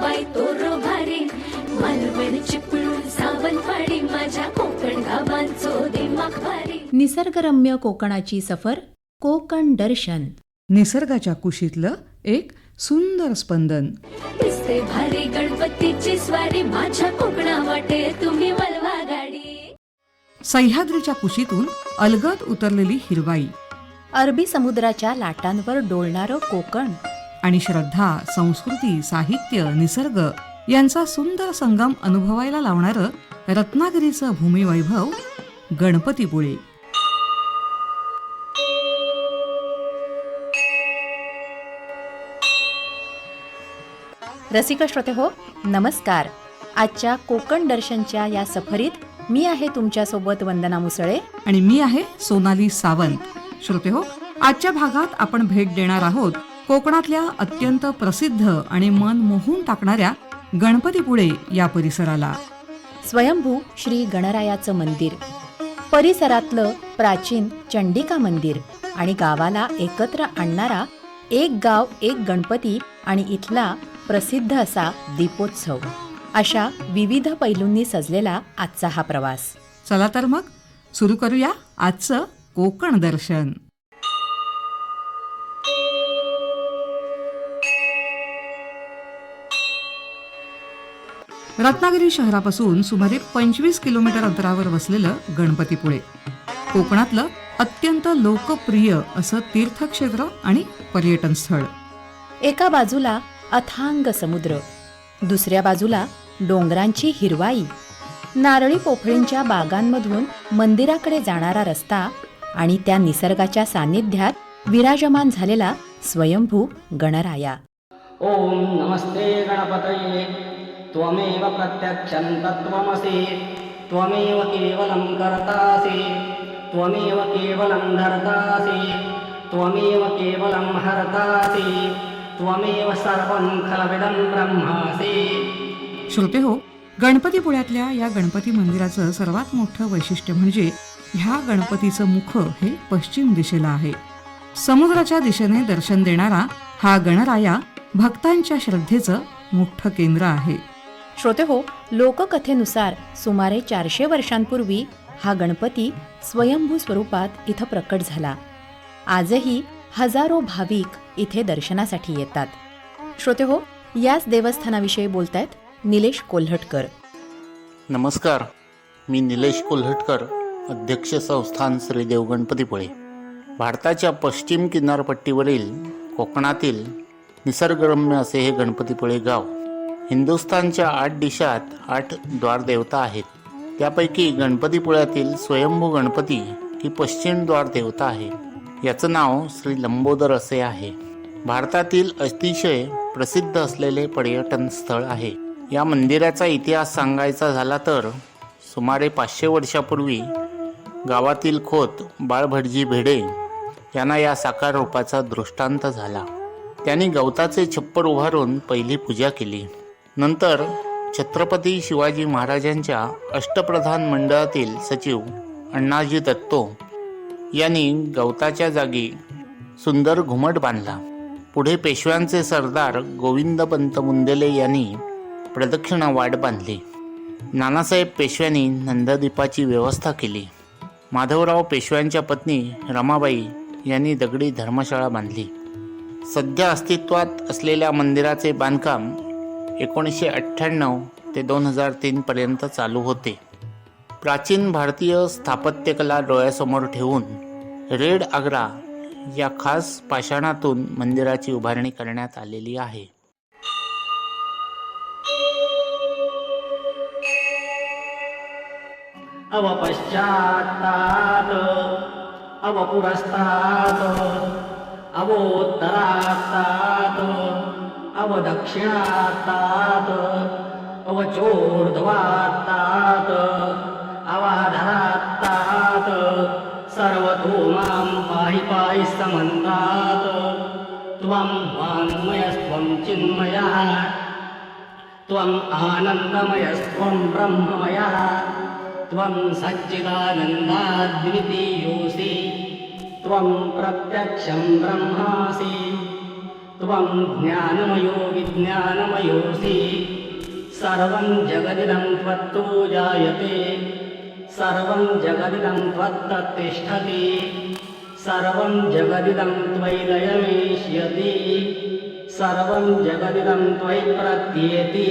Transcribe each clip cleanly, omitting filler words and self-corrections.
बाई तोरो भारी मालवण चिपळूण सावंतवाडी माझ्या कोकण गावांचो दिमाग भारी. निसर्गरम्य कोकणाची सफर कोकण दर्शन. निसर्गाच्या कुशीतलं एक सुंदर स्पंदन. दिसते भारी गणपतीची स्वारी माझ्या कोकणा वाटे तुम्ही वलवा गाडी. सह्याद्रीच्या कुशीतून अलगद उतरलेली हिरवाई अरबी समुद्राच्या लाटांवर डोलणारं कोकण आणि श्रद्धा, संस्कृती, साहित्य, निसर्ग यांचा सुंदर संगम अनुभवायला लावणारं रत्नागिरीचं भूमिवैभव गणपतीपुळे. रसिक श्रोते हो, नमस्कार. आजच्या कोकण दर्शनच्या या सफरीत मी आहे तुमच्यासोबत वंदना मुसळे आणि मी आहे सोनाली सावंत. श्रोते हो, आजच्या भागात आपण भेट देणार आहोत कोकणातल्या अत्यंत प्रसिद्ध आणि मन मोहून टाकणाऱ्या गणपतीपुळे या परिसराला. स्वयंभू श्री गणरायाचं मंदिर, परिसरातलं प्राचीन चंडिका मंदिर आणि गावाला एकत्र आणणारा एक गाव एक गणपती आणि इथला प्रसिद्ध असा दीपोत्सव, अशा विविध पैलूंनी सजलेला आजचा हा प्रवास. चला तर मग सुरू करूया आजचं कोकण दर्शन. रत्नागिरी शहरापासून सुमारे 25 किलोमीटर अंतरावर वसलेलं गणपतीपुळे कोकणातलं अत्यंत लोकप्रिय असं तीर्थक्षेत्र आणि पर्यटन स्थळ. एका बाजूला अथांग समुद्र, दुसऱ्या बाजूला डोंगरांची हिरवाई, नारळी पोफळींच्या बागांमधून मंदिराकडे जाणारा रस्ता आणि त्या निसर्गाच्या सान्निध्यात विराजमान झालेला स्वयंभू गणराया. ओम नमस्ते गणपतये त्वमेव प्रत्यक्षं तत्त्वमसि त्वमेव केवलं कर्तासि त्वमेव केवलं धर्तासि त्वमेव केवलं हर्तासि त्वमेव सर्वं खलविदं ब्रह्मासि. श्रोते हो, गणपतीपुळ्यातल्या या गणपती मंदिराचं सर्वात मोठं वैशिष्ट्य म्हणजे ह्या गणपतीचं मुख हे पश्चिम दिशेला आहे. समुद्राच्या दिशेने दर्शन देणारा हा गणराया भक्तांच्या श्रद्धेचं मोठं केंद्र आहे. श्रोते हो, लोककथेनुसार सुमारे 400 वर्षांपूर्वी हा गणपती स्वयंभू स्वरूपात इथं प्रकट झाला. आजही हजारो भाविक इथे दर्शनासाठी येतात. श्रोते हो, याच देवस्थानाविषयी बोलतायत निलेश कोल्हटकर. नमस्कार, मी निलेश कोल्हटकर, अध्यक्ष संस्थान श्री देव गणपतीपुळे. भारताच्या पश्चिम किनारपट्टीवरील कोकणातील निसर्गरम्य असे हे गणपतीपुळे गाव. हिंदुस्थानच्या 8 दिशात 8 द्वारदेवता आहेत. त्यापैकी गणपतीपुळ्यातील स्वयंभू गणपती ही पश्चिम द्वारदेवता आहे. याचं नाव श्री लंबोदर असे आहे. भारतातील अतिशय प्रसिद्ध असलेले पर्यटन स्थळ आहे. या मंदिराचा इतिहास सांगायचा झाला तर सुमारे 500 वर्षापूर्वी गावातील खोत बाळभटजी भेडे यांना या साकार रूपाचा दृष्टांत झाला. त्यांनी गवताचे छप्पर उभारून पहिली पूजा केली. नंतर छत्रपती शिवाजी महाराजांच्या अष्टप्रधान मंडळातील सचिव अण्णाजी दत्तो यांनी गवताच्या जागी सुंदर घुमट बांधला. पुढे पेशव्यांचे सरदार गोविंदपंत मुंदेले यांनी प्रदक्षिणा वाट बांधली. नानासाहेब पेशव्यांनी नंददीपाची व्यवस्था केली. माधवराव पेशव्यांच्या पत्नी रमाबाई यांनी दगडी धर्मशाळा बांधली. सध्या अस्तित्वात असलेल्या मंदिराचे बांधकाम 1998 ते 2003 पर्यंत चालू होते. प्राचीन भारतीय स्थापत्यकला डोळ्यासमोर ठेवून रेड आग्रा या खास पाषाणातून मंदिराची उभारणी करण्यात आलेली आहे. अव पश्चात्तात् अव पुरस्तात् अवोत्तरात्तात् अव दक्षिणात्तात् अव चोर्ध्वात्तात् अवाधरात्तात् सर्वतो मां पाहि पाहि समन्तात् त्वं वाङ्मयस्त्वं चिन्मयः त्वम् आनन्दमयस्त्वं ब्रह्ममयः त्वं सच्चिदानन्दाद्वितीयोऽसि त्वं प्रत्यक्षं ब्रह्मासि त्वं ज्ञानमयो विज्ञानमयोऽसि सर्वं जगदिदं त्वत्तो जायते सर्वं जगदिदं त्वत्ततिष्ठति सर्वं जगदिदं त्वयि लयमेष्यति सर्वं जगदिदं त्वयि प्रत्येति.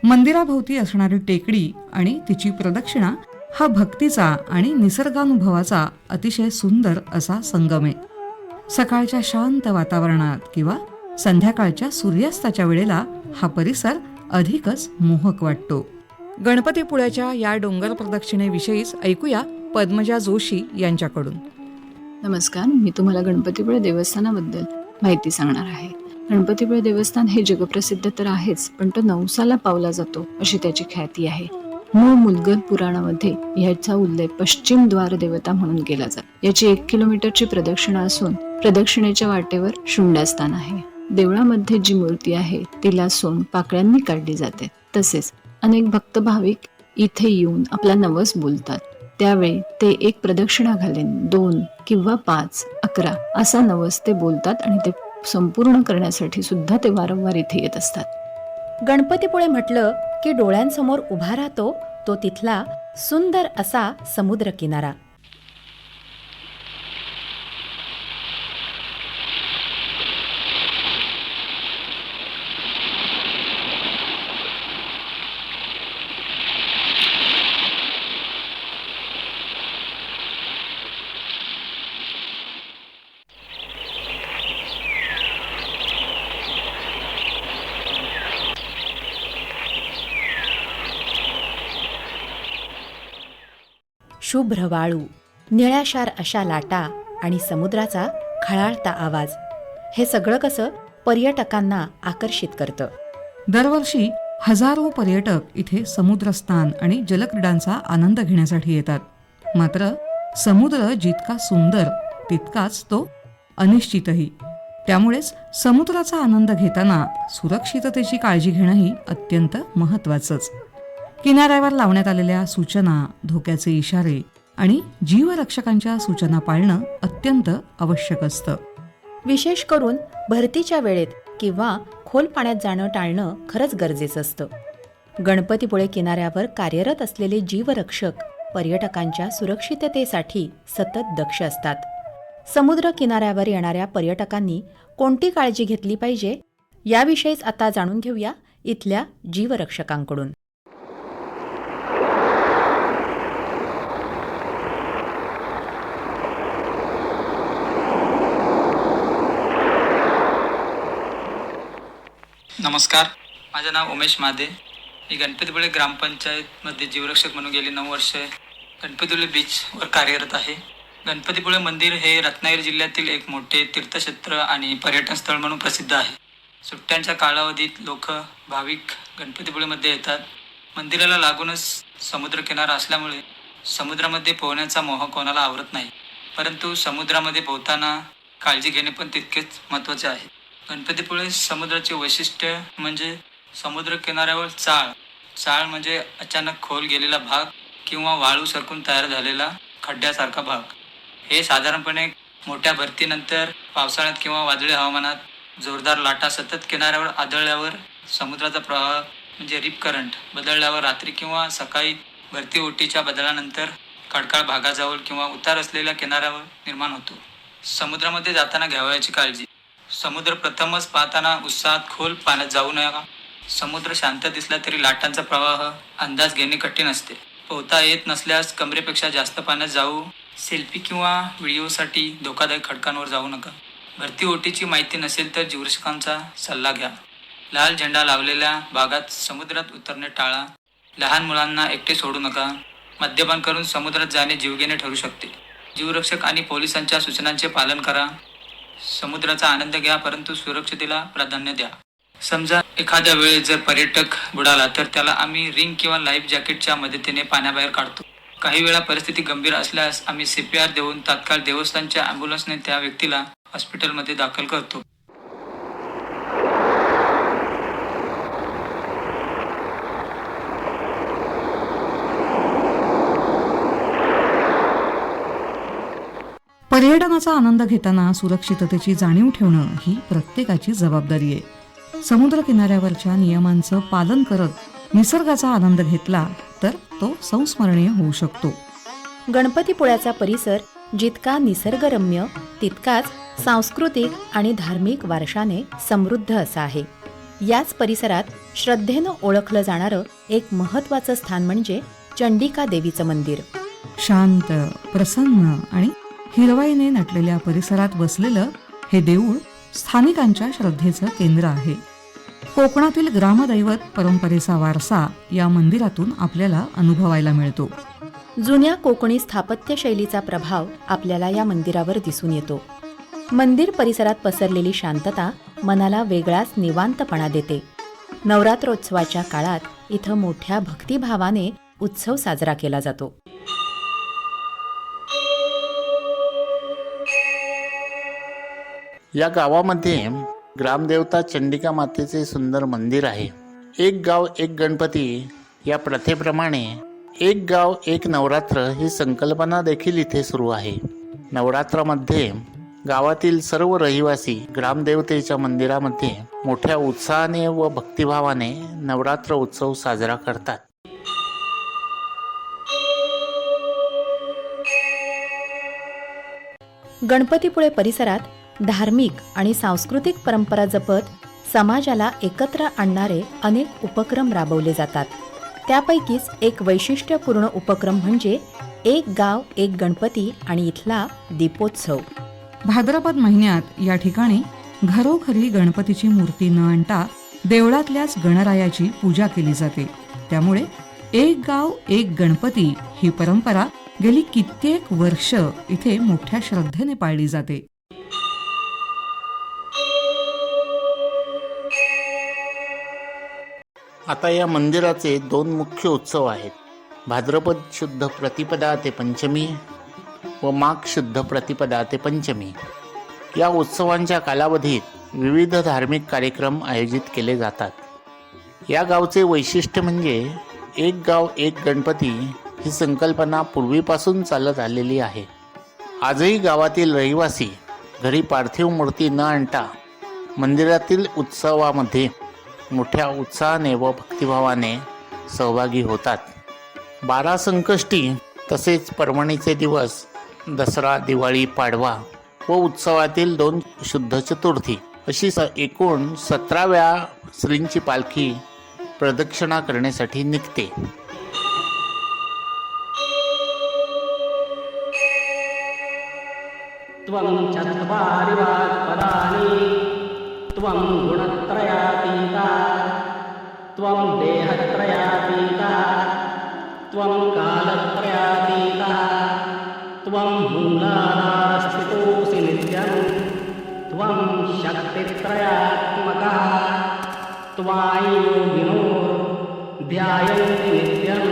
मंदिराभोवती असणारी टेकडी आणि तिची प्रदक्षिणा हा भक्तीचा आणि निसर्गानुभवाचा अतिशय सुंदर असा संगम आहे. सकाळच्या शांत वातावरणात किंवा संध्याकाळच्या सूर्यास्ताच्या वेळेला हा परिसर अधिकच मोहक वाटतो. गणपतीपुळ्याच्या या डोंगर प्रदक्षिणेविषयीच ऐकूया पद्मजा जोशी यांच्याकडून. नमस्कार, मी तुम्हाला गणपतीपुळे देवस्थानाबद्दल माहिती सांगणार आहे. गणपतीपुळे देवस्थान हे जगप्रसिद्ध तर आहेच, पण तो नवसाला पावला जातो अशी त्याची ख्याती आहे. मूळ मुलगल पुराणामध्ये ह्याचा उल्लेख पश्चिम द्वार देवता म्हणून केला जातो. याची 1 किलोमीटरची प्रदक्षिणा असून प्रदक्षिणेच्या वाटेवर शून्यस्थान आहे. देवळामध्ये जी मूर्ती आहे तिला सोन पाकळ्यांनी काढली जाते. तसेच अनेक भक्त भाविक इथे येऊन आपला नवस बोलतात. त्यावेळी ते एक प्रदक्षिणा घालेन 2 किंवा 5, 11 असा नवस ते बोलतात आणि ते संपूर्ण करण्यासाठी सुद्धा ते वारंवार इथे येत असतात. गणपतीपुळे म्हटलं की डोळ्यांसमोर उभा राहतो तो तिथला सुंदर असा समुद्र किनारा. शुभ्र वाळू, निळ्याशार अशा लाटा आणि समुद्राचा खळाळता आवाज, हे सगळं कसं पर्यटकांना आकर्षित करतं. दरवर्षी हजारो पर्यटक इथे समुद्रस्नान आणि जलक्रीडांचा आनंद घेण्यासाठी येतात. मात्र समुद्र जितका सुंदर तितकाच तो अनिश्चितही. त्यामुळेच समुद्राचा आनंद घेताना सुरक्षिततेची काळजी घेणंही अत्यंत महत्त्वाचंच. किनाऱ्यावर लावण्यात आलेल्या सूचना, धोक्याचे इशारे आणि जीवरक्षकांच्या सूचना पाळणं अत्यंत आवश्यक असतं. विशेष करून भरतीच्या वेळेत किंवा खोल पाण्यात जाणं टाळणं खरंच गरजेचं असतं. गणपतीपुळे किनाऱ्यावर कार्यरत असलेले जीवरक्षक पर्यटकांच्या सुरक्षिततेसाठी सतत दक्ष असतात. समुद्र किनाऱ्यावर येणाऱ्या पर्यटकांनी कोणती काळजी घेतली पाहिजे याविषयीच आता जाणून घेऊया इथल्या जीवरक्षकांकडून. नमस्कार, माझं नाव उमेश मादे. मी गणपतीपुळे ग्रामपंचायतमध्ये जीवरक्षक म्हणून गेली 9 वर्षे गणपतीपुळे बीचवर कार्यरत आहे. गणपतीपुळे मंदिर हे रत्नागिरी जिल्ह्यातील एक मोठे तीर्थक्षेत्र आणि पर्यटन स्थळ म्हणून प्रसिद्ध आहे. सुट्ट्यांच्या कालावधीत लोक भाविक गणपतीपुळेमध्ये येतात. मंदिराला लागूनच समुद्रकिनारा असल्यामुळे समुद्रामध्ये पोहण्याचा मोह कोणाला आवरत नाही, परंतु समुद्रामध्ये पोहताना काळजी घेणे पण तितकेच महत्त्वाचे आहे. गणपतीपुळे समुद्राचे वैशिष्ट्य म्हणजे समुद्र किनाऱ्यावर चाळ म्हणजे अचानक खोल गेलेला भाग किंवा वाळू सरकून तयार झालेला खड्ड्यासारखा भाग. हे साधारणपणे मोठ्या भरतीनंतर पावसाळ्यात किंवा वादळी हवामानात जोरदार लाटा सतत किनाऱ्यावर आदळल्यावर समुद्राचा प्रवाह म्हणजे रिप करंट बदलल्यावर रात्री किंवा सकाळी भरती ओटीच्या बदलानंतर खडकाळ भागाजवळ किंवा उतार असलेल्या किनाऱ्यावर निर्माण होतो. समुद्रामध्ये जाताना घ्यावयाची काळजी. समुद्र प्रथमच पाहताना उत्साहात खोल पाण्यात जाऊ नका. समुद्र शांत दिसला तरी लाटांचा प्रवाह अंदाज घेणे कठीण असते. पोहता येत नसल्यास कमरेपेक्षा जास्त पाण्यात जाऊ. सेल्फी किंवा व्हिडिओसाठी धोकादायक खडकांवर जाऊ नका. भरती ओटीची माहिती नसेल तर जीवरक्षकांचा सल्ला घ्या. लाल झेंडा लावलेल्या भागात समुद्रात उतरणे टाळा. लहान मुलांना एकटे सोडू नका. मद्यपान करून समुद्रात जाणे जीवघेणे ठरू शकते. जीवरक्षक आणि पोलिसांच्या सूचनांचे पालन करा. समुद्राचा आनंद घ्या, परंतु सुरक्षतेला प्राधान्य द्या. समजा एखाद्या वेळेस जर पर्यटक बुडाला तर त्याला आम्ही रिंग किंवा लाईफ जॅकेटच्या मदतीने पाण्याबाहेर काढतो. काही वेळा परिस्थिती गंभीर असल्यास आम्ही CPR देऊन तात्काळ देवस्थानच्या ॲम्ब्युलन्सने त्या व्यक्तीला हॉस्पिटलमध्ये दाखल करतो. पर्यटनाचा आनंद घेताना सुरक्षिततेची जाणीव ठेवणं ही प्रत्येकाची जबाबदारी आहे. समुद्र किनाऱ्यावरच्या नियमांचं पालन करत निसर्गाचा आनंद घेतला तर तो संस्मरणीय होऊ शकतो. गणपतीपुळ्याचा परिसर जितका निसर्गरम्य तितकाच सांस्कृतिक आणि धार्मिक वारशाने समृद्ध असा आहे. याच परिसरात श्रद्धेनं ओळखलं जाणारं एक महत्त्वाचं स्थान म्हणजे चंडिका देवीचं मंदिर. शांत, प्रसन्न आणि हिरवाईने नटलेल्या परिसरात बसलेलं हे देऊळ स्थानिकांच्या श्रद्धेचं केंद्र आहे. कोकणातील ग्रामदैवत परंपरेचा वारसा या मंदिरातून आपल्याला अनुभवायला मिळतो. जुन्या कोकणी स्थापत्य शैलीचा प्रभाव आपल्याला या मंदिरावर दिसून येतो. मंदिर परिसरात पसरलेली शांतता मनाला वेगळाच निवांतपणा देते. नवरात्रोत्सवाच्या काळात इथं मोठ्या भक्तिभावाने उत्सव साजरा केला जातो. या गावामध्ये ग्रामदेवता चंडिका मातेचे सुंदर मंदिर आहे. एक गाव एक गणपती या प्रथेप्रमाणे एक गाव एक नवरात्र ही संकल्पना देखील इथे सुरू आहे. नवरात्रामध्ये गावातील सर्व रहिवासी ग्रामदेवतेच्या मंदिरामध्ये मोठ्या उत्साहाने व भक्तिभावाने नवरात्र उत्सव साजरा करतात. गणपतीपुळे परिसरात धार्मिक आणि सांस्कृतिक परंपरा जपत समाजाला एकत्र आणणारे अनेक उपक्रम राबवले जातात. त्यापैकीच एक वैशिष्ट्यपूर्ण उपक्रम म्हणजे एक गाव एक गणपती आणि इथला दीपोत्सव. भाद्रपद महिन्यात या ठिकाणी घरोघरी गणपतीची मूर्ती न आणता देवळातल्याच गणरायाची पूजा केली जाते. त्यामुळे एक गाव एक गणपती ही परंपरा गेली कित्येक वर्ष इथे मोठ्या श्रद्धेने पाळली जाते. आता या मंदिराचे 2 मुख्य उत्सव आहेत. भाद्रपद शुद्ध प्रतिपदा ते पंचमी व माघ शुद्ध प्रतिपदा ते पंचमी. या उत्सवांच्या कालावधीत विविध धार्मिक कार्यक्रम आयोजित केले जातात. या गावचे वैशिष्ट्य म्हणजे एक गाव एक गणपती ही संकल्पना पूर्वीपासून चालत आलेली आहे. आजही गावातील रहिवासी घरी पार्थिव मूर्ती न आणता मंदिरातील उत्सवामध्ये मोठ्या उत्साहाने व भक्तिभावाने सहभागी होतात. 12 संकष्टी तसेच पर्वणीचे दिवस, दसरा, दिवाळी, पाडवा व उत्सवातील 2 शुद्ध चतुर्थी अशी एकूण 17व्या श्रींची पालखी प्रदक्षिणा करण्यासाठी निघते. त्वं चत्वारि वाक्पदानि त्वं गुणत्रयातीता त्वं देहत्रयातीता त्वं कालत्रयातीता त्वं मूलाधारस्थितोऽसि नित्यं त्वं शक्तित्रयात्मकः त्वां योगिनो ध्यायन्ति नित्यम्.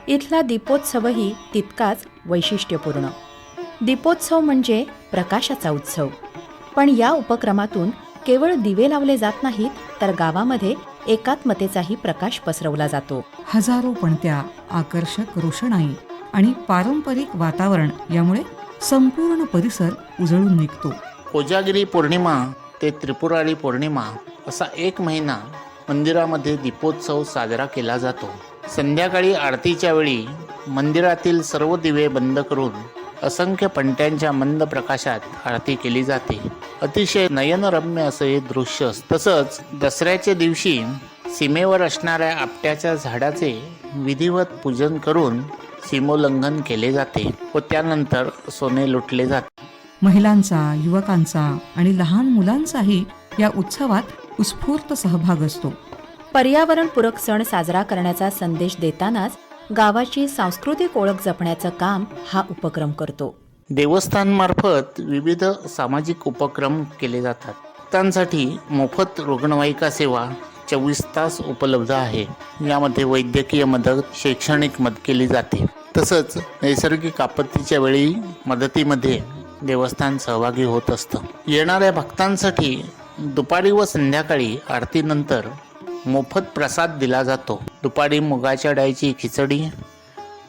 इथला दीपोत्सवही तितकाच वैशिष्ट्यपूर्ण. दीपोत्सव म्हणजे प्रकाशाचा उत्सव. पण या उपक्रमातून केवळ दिवे लावले जात नाहीत, तर गावामध्ये एकात्मतेचाही प्रकाश पसरवला जातो. हजारो पणत्या, आकर्षक रोषणाई आणि पारंपरिक वातावरण यामुळे संपूर्ण परिसर उजळून निघतो. कोजागिरी पौर्णिमा ते त्रिपुरारी पौर्णिमा असा 1 महिना मंदिरामध्ये दीपोत्सव साजरा केला जातो. संध्याकाळी आरतीच्या वेळी मंदिरातील सर्व दिवे बंद करून असंख्य पणत्यांच्या मंद प्रकाशात आरती केली जाते. अतिशय नयनरम्य असे हे दृश्य. तसंच दसऱ्याच्या दिवशी सीमेवर असणाऱ्या आपट्याच्या झाडाचे विधिवत पूजन करून सीमोल्लंघन केले जाते व त्यानंतर सोने लुटले जाते. महिलांचा, युवकांचा आणि लहान मुलांचाही या उत्सवात उत्स्फूर्त सहभाग असतो. पर्यावरणपूरक सण साजरा करण्याचा संदेश देतानाच गावाची सांस्कृतिक ओळख जपण्याचं काम हा उपक्रम करतो. देवस्थानमार्फत विविध सामाजिक उपक्रम केले जातात. भक्तांसाठी मोफत रुग्णवाहिका सेवा 24 तास उपलब्ध आहे. यामध्ये वैद्यकीय मदत, शैक्षणिक मदत केली जाते. तसंच नैसर्गिक आपत्तीच्या वेळी मदतीमध्ये देवस्थान सहभागी होत असतं. येणाऱ्या भक्तांसाठी दुपारी व संध्याकाळी आरतीनंतर मोफत प्रसाद दिला जातो. दुपारी मुगाच्या डाळीची खिचडी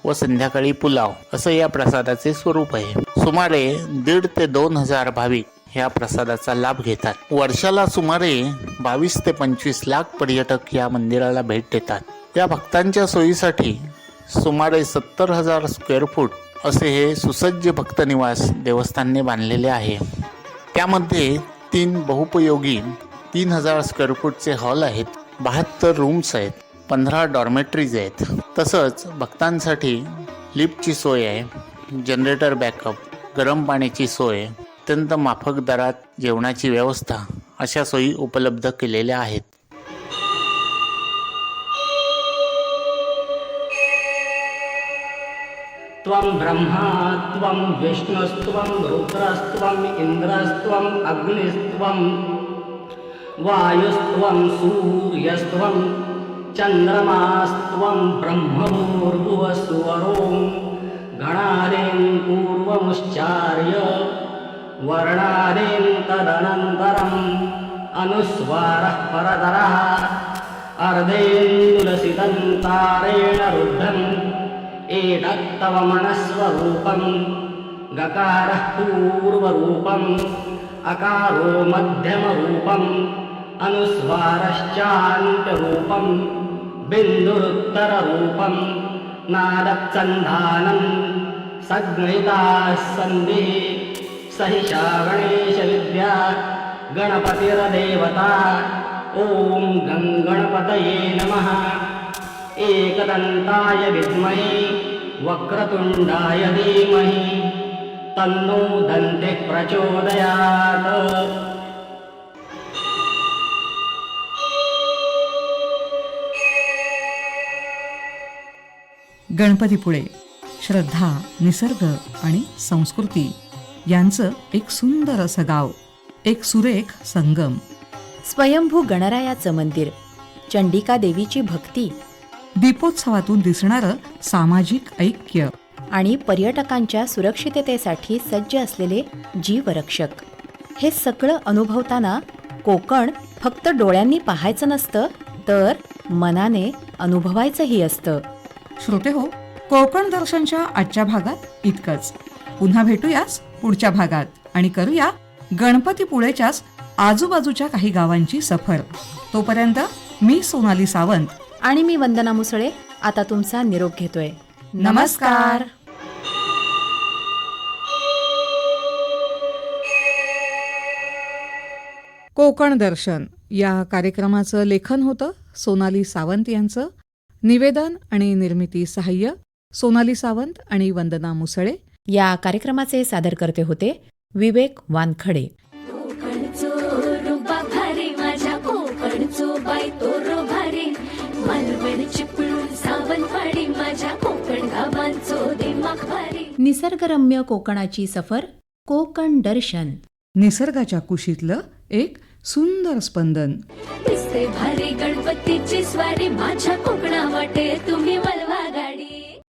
व संध्याकाळी पुलाव असं या प्रसादाचे स्वरूप आहे. सुमारे 1,500 ते 2,000 भाविक ह्या प्रसादाचा लाभ घेतात. वर्षाला सुमारे 22 ते 25 लाख पर्यटक या मंदिराला भेट देतात. या भक्तांच्या सोयीसाठी सुमारे 70,000 स्क्वेअर फूट असे हे सुसज्ज भक्त निवास देवस्थानने बांधलेले आहे. त्यामध्ये 3 बहुपयोगी 3,000 स्क्वेअर फूटचे हॉल आहेत, 72 रूम्स आहेत, 15 डॉर्मेटरीज आहेत. तसंच भक्तांसाठी लिफ्टची सोय आहे, जनरेटर बॅकअप, गरम पाण्याची सोय, अत्यंत माफक दरात जेवणाची व्यवस्था अशा सोयी उपलब्ध केलेल्या आहेत. त्वं ब्रह्मा त्वं विष्णुस्त्वं रुद्रस्त्वं इन्द्रस्त्वं अग्निस्त्वं वायुस्त्वं सूर्यस्त्वं चन्द्रमास्त्वं ब्रह्मभूर्भुवस्सुवरों गणारें पूर्वमुच्चार्य वर्णारें तदनन्तरम् अनुस्वारः परतरः अर्धेन्दुलसितन्तारेण रुद्धम् एतत्तव मनस्वरूपं गकारः पूर्वरूपम् अकारो मध्यमरूपम् अनुस्वारश्चान्त्यरूपं बिन्दुरुत्तररूपं नादच्छन्दानं सज्ञिताः सन्धिः सहिषा गणेशविद्या गणपतिर्देवता. ॐ गणपतये नमः. एकदन्ताय विद्महे वक्रतुण्डाय धीमहि तन्नो दन्तिः प्रचोदयात्. गणपतीपुळे श्रद्धा, निसर्ग आणि संस्कृती यांचं एक सुंदर असं गाव, एक सुरेख संगम. स्वयंभू गणरायाचं मंदिर, चंडिका देवीची भक्ती दीपोत्सवातून दिसणारं सामाजिक ऐक्य आणि पर्यटकांच्या सुरक्षिततेसाठी सज्ज असलेले जीवरक्षक, हे सगळं अनुभवताना कोकण फक्त डोळ्यांनी पाहायचं नसतं, तर मनाने अनुभवायचंही असतं. श्रोते हो, कोकण दर्शनच्या आजच्या भागात इतकंच. पुन्हा भेटूयाच पुढच्या भागात आणि करूया गणपतीपुळेच्याच आजूबाजूच्या काही गावांची सफर. तोपर्यंत मी सोनाली सावंत आणि मी वंदना मुसळे आता तुमचा निरोप घेतोय. नमस्कार. कोकण दर्शन या कार्यक्रमाचं लेखन होतं सोनाली सावंत यांचं. निवेदन आणि निर्मिती सहाय्य सोनाली सावंत आणि वंदना मुसळे. या कार्यक्रमाचे सादरकर्ते होते विवेक वानखडे. कोकणचो रुबा भारी माझ्या कोकणचो बाई तो रो भारी मालवण चिपळूण सावंतवाडी माझ्या कोकण गावांचो दिमाग भारी. निसर्गरम्य कोकणाची सफर, कोकण दर्शन. निसर्गाच्या कुशीतलं एक सुंदर स्पंदन. दिसते भारी गणपतीची स्वारी माझ्या कोकणा वाटे तुम्ही